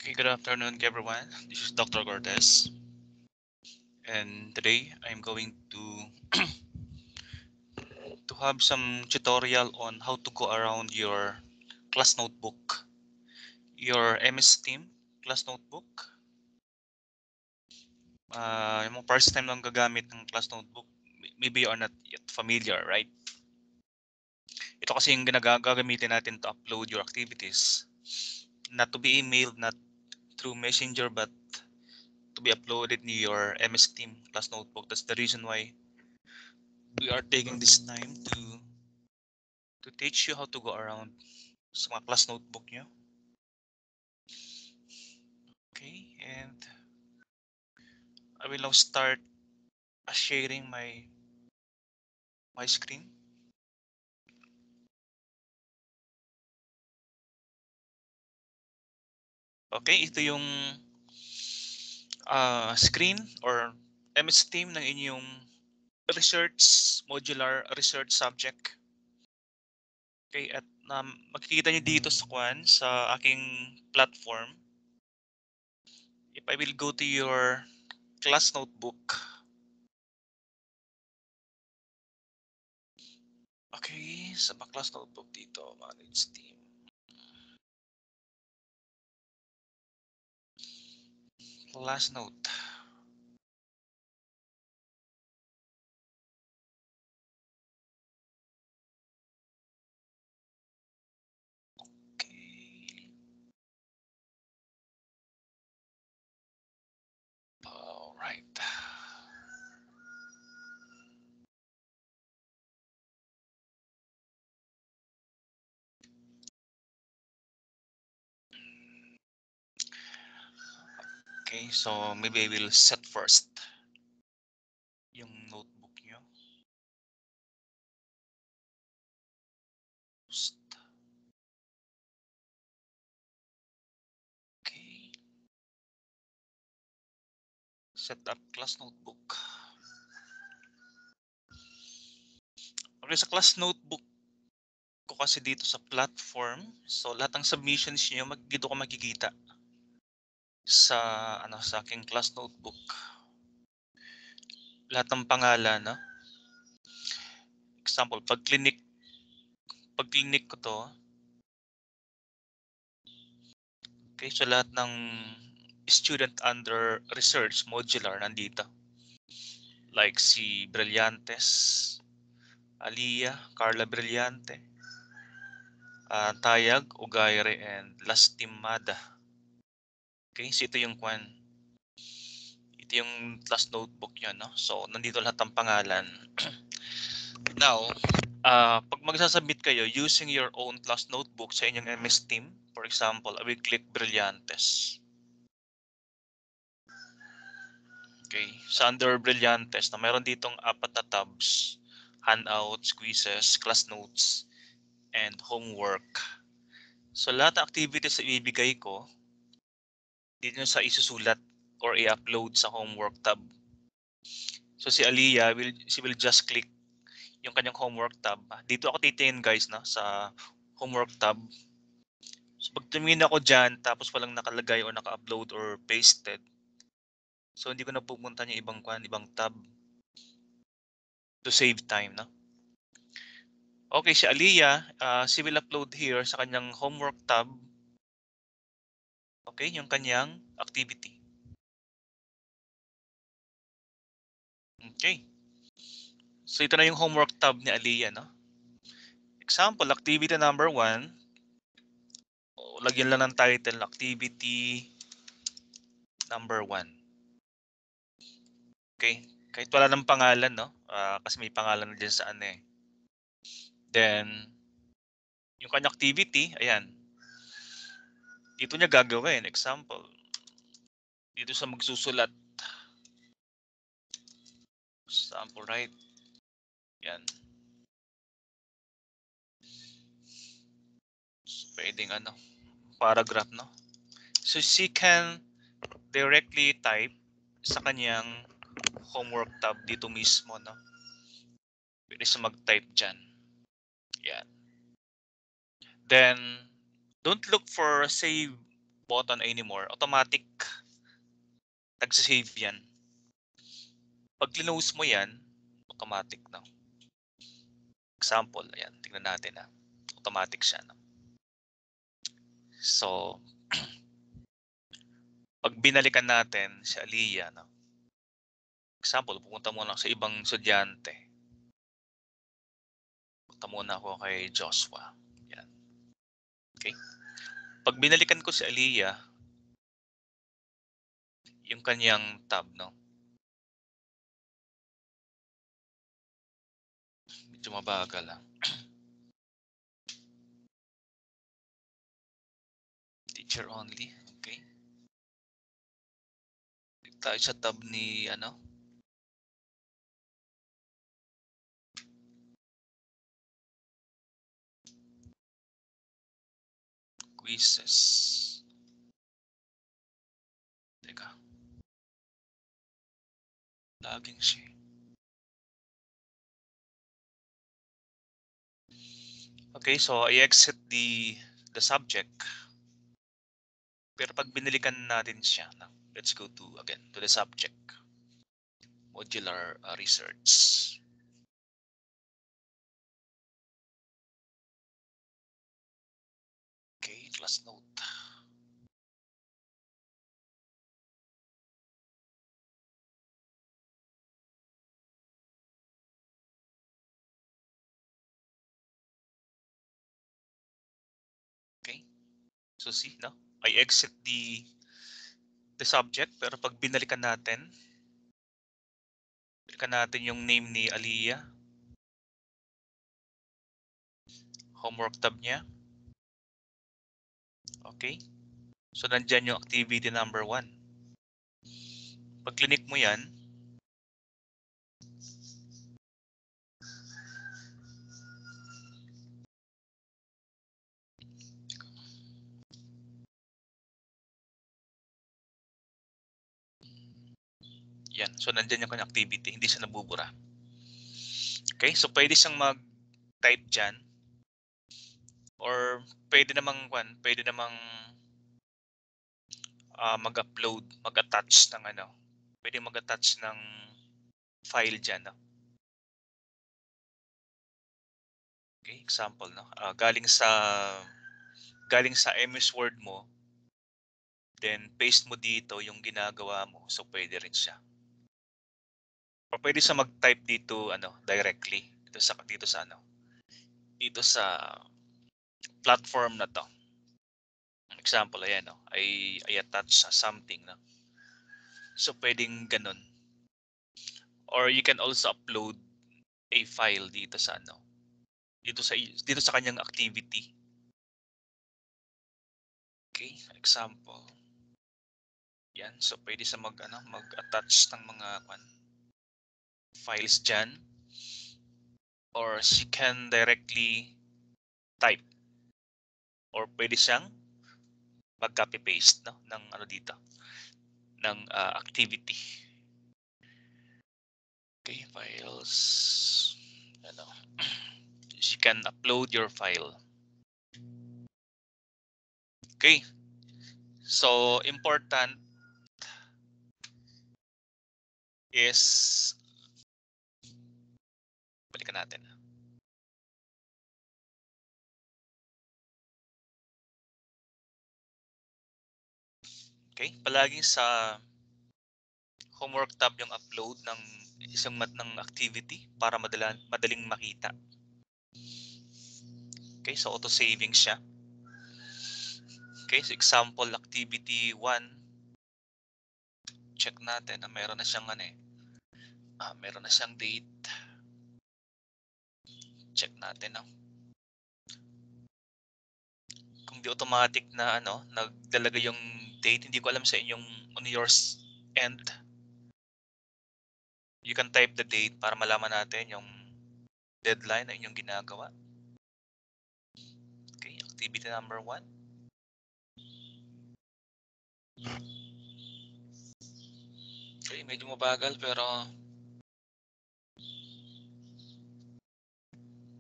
Okay, good afternoon, everyone. This is Dr. Cortez, and today I'm going to have some tutorial on how to go around your class notebook, your MS Team class notebook. Yung first time lang gagamit ng class notebook, maybe you are not yet familiar, right? Ito kasi yung gagamitin natin to upload your activities, not to be emailed, not through Messenger, but to be uploaded in your MS Team class notebook. That's the reason why we are taking this time to teach you how to go around sa mga class notebook nyo. Okay, and I will now start sharing my screen. Okay, ito yung screen or MS Team ng inyong modular research subject. Okay, at makikita nyo dito sa aking platform. If I will go to your class notebook. Okay, sa class notebook dito, manage team. Class note. Okay. All right. Okay, so maybe I will set first yung notebook nyo. Okay. Set up class notebook. Okay, sa class notebook ko kasi dito sa platform, so lahat ng submissions nyo, dito ko makikita sa sa aking class notebook. Lahat ng pangalan, no? Example, pag clinic ko to, okay, so lahat ng student under research modular nandito. Like si Brillantes, Aliyah, Carla Brillante, Tayag, Ugayre, and Lastimada. Okay, so ito yung ito yung class notebook nyo, no? So, nandito lahat ng pangalan. Now, pag magsasubmit kayo using your own class notebook sa inyong MS Team, for example, I will click Brillantes. Okay, sa under Brillantes, na mayroon ditong 4 na tabs, handouts, quizzes, class notes, and homework. So, lahat ng activities na ibibigay ko, dito sa isusulat or i-upload sa homework tab. So, si Aliyah, she will just click yung kanyang homework tab. Dito ako titingin guys sa homework tab. So pag tumingin ako dyan, tapos walang nakalagay or naka-upload or pasted, so hindi ko na pupunta yung ibang tab to save time. No? Okay, si Aliyah, she will upload here sa kanyang homework tab, okay, yung kanyang activity. Okay. So ito na yung homework tab ni Aliyah. No? Example, activity number 1, lagyan lang ng title, activity number 1. Okay, kahit wala ng pangalan, no? Kasi may pangalan na dyan sa ano eh. Then, yung kanyang activity, ayan. Dito niya gagawin. Example, dito sa magsusulat. Example, right? Yan. So, pwedeng paragraph, no? So, she can directly type sa kanyang homework tab dito mismo, no? Pwede siya mag-type dyan. Yan. Then, don't look for save button anymore, automatic nagsisave yan. Pag close mo yan, automatic na. Example, ayan, tingnan natin na. Automatic siya. No? So, pag binalikan natin si Aliyah, no? Example, pupunta muna sa ibang estudyante. Punta muna ako kay Joshua. Yan. Okay? Pag binalikan ko si Aliyah, yung kanyang tab, no? Medyo mabagal lang. Teacher only. Okay. Tayo sa tab ni, ano? Quizzes. Teka. Laging siya. Okay, so I exit the subject. Pero pag binalikan natin siya, no? Let's go to, again, to the subject. Modular research. Okay, class note. Okay, so see, no? I exit the subject, pero pag binalikan natin yung name ni Aliyah, homework tab niya. Okay, so nandyan yung activity number 1. Pag click mo yan, yan. So nandyan yung kanyang activity, hindi siya nabubura. Okay, so pwede siyang mag-type dyan. Or pwede namang mag-upload, mag-attach ng ano. Pwede mag-attach ng file dyan, no? Okay, example, no? Galing sa MS Word mo, then paste mo dito yung ginagawa mo. So pwede rin siya. O pwede siya mag-type dito directly dito sa platform na to. Example, ayan, no? I attach something, no? So pwedeng ganun. Or you can also upload a file dito sa dito sa kanyang activity. Okay, example. Yan, so pwede sa mag-attach ng mga files dyan. Or she can directly type. Or pwede siyang mag-copy paste, no, ng dito ng activity. Okay, files. You can upload your file. Okay. So important is balikan natin. Okay, palaging sa homework tab yung upload ng isang ng activity para madaling makita. Okay, so auto-saving siya. Okay, so example activity 1. Check natin na meron na siyang meron na siyang date. Check natin, no? Kung di automatic na nagdalaga yung date, hindi ko alam sa inyong on your end. You can type the date para malaman natin yung deadline na inyong ginagawa. Okay, activity number 1. Okay, medyo mabagal pero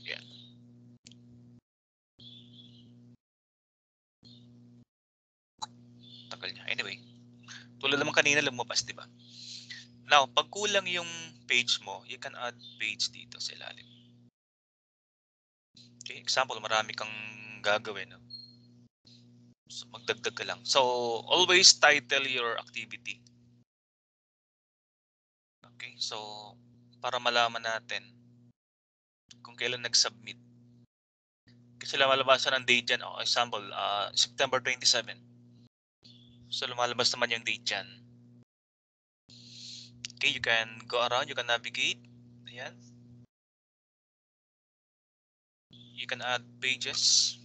yan. tagal niya. Anyway, tulad naman kanina lumabas, di ba? Now, pag kulang yung page mo, you can add page dito sa ilalim. Okay, example, marami kang gagawin. No? So, magdagdag ka lang. So, always title your activity. Okay, so para malaman natin kung kailan nag-submit. Kasi lumalabasan ang date dyan. Oh, example, September 27. So, lumalabas naman yung date dyan. Okay, you can go around, you can navigate. Ayan. You can add pages.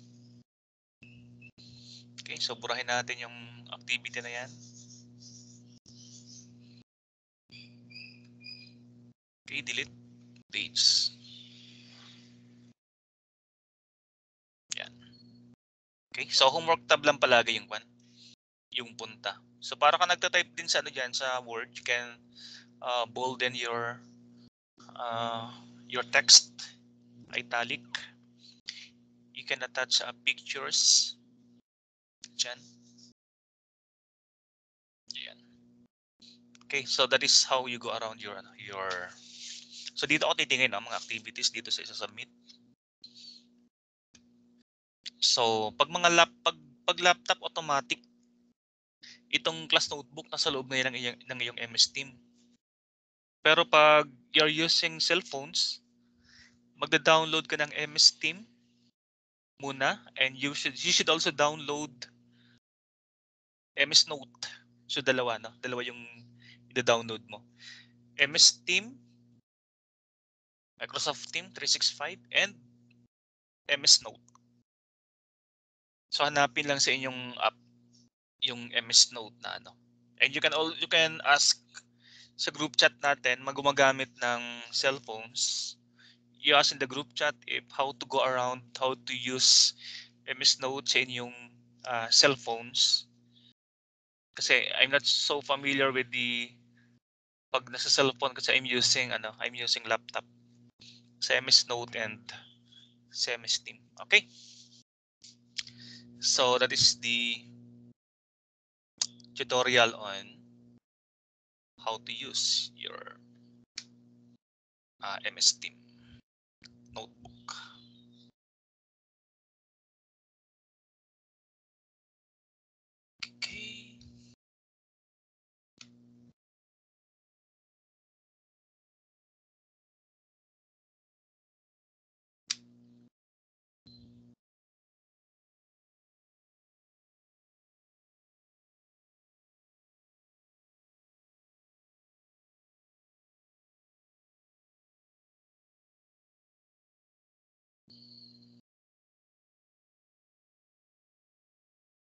Okay, so burahin natin yung activity na yan. Okay, delete page. Yan. Okay, so homework tab lang palagi yung punta. So para ka nagta-type din sa ano diyan sa Word, you can bolden your text, italic. You can attach pictures diyan. Yan. Okay, so that is how you go around your so dito ako titingin ang mga activities dito sa isa-submit. So pag pag laptop automatic itong class notebook nasa loob na yan ng iyong MS Team. Pero pag you're using cellphones, magda-download ka ng MS Team muna and you should also download MS Note. So dalawa no, dalawa yung i-download mo. MS Team, Microsoft Team 365 and MS Note. So hanapin lang sa inyong app yung MS Note na ano. And you can ask sa group chat natin, gumagamit ng cellphones. You ask in the group chat if how to go around, how to use MS Note sa inyong cellphones. Kasi I'm not so familiar with the pag nasa cellphone kasi I'm using laptop sa MS Note and sa MS Team. Okay? So that is the tutorial on how to use your MS Team.